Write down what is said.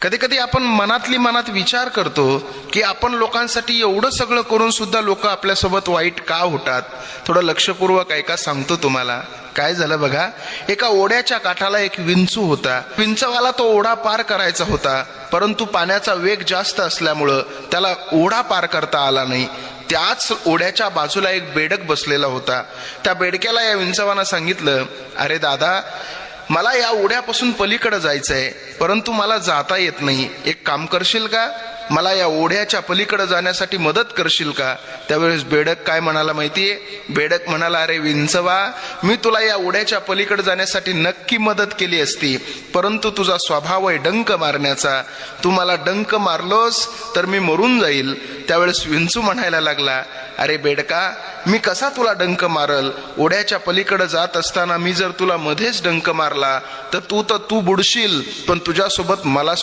कधी कधी आपण मनातली मनात विचार करतो की आपण लोकांसाठी एवढं सगळं करून सुद्धा लोक आपल्यासोबत वाईट का होतात. थोडं लक्षपूर्वक ऐका, सांगतो तुम्हाला. काय झालं बघा, एका ओढ्याच्या काठाला एक विंचू होता. विंचवाला तो ओढा पार करायचा होता, परंतु पाण्याचा वेग जास्त असल्यामुळं त्याला ओढा पार करता आला नाही. त्याच ओढ्याच्या बाजूला एक बेडक बसलेला होता. त्या बेडक्याला या विंचवानं सांगितलं, अरे दादा, मला या ओढ्यापासून पलीकडे जायचंय, परंतु मला जाता येत नाही. एक काम करशील का, मला या ओढ्याच्या पलीकडे जाण्यासाठी मदत करशील का. त्यावेळेस बेडक काय म्हणाला माहितीये, बेडक म्हणाला, अरे विंचवा, मी तुला या ओढ्याच्या पलीकडे जाण्यासाठी नक्की मदत केली असती, परंतु तुझा स्वभाव आहे डंक मारण्याचा. तू मला डंक मारलोस तर मी मरून जाईल. त्यावेळेस विंचू म्हणायला लागला, अरे बेडका, मी कसा तुला डंक मारल. ओढ्याच्या पलीकडे जात असताना मी जर तुला मध्येच डंक मारला तर तू बुडशील, पण तुझ्यासोबत मला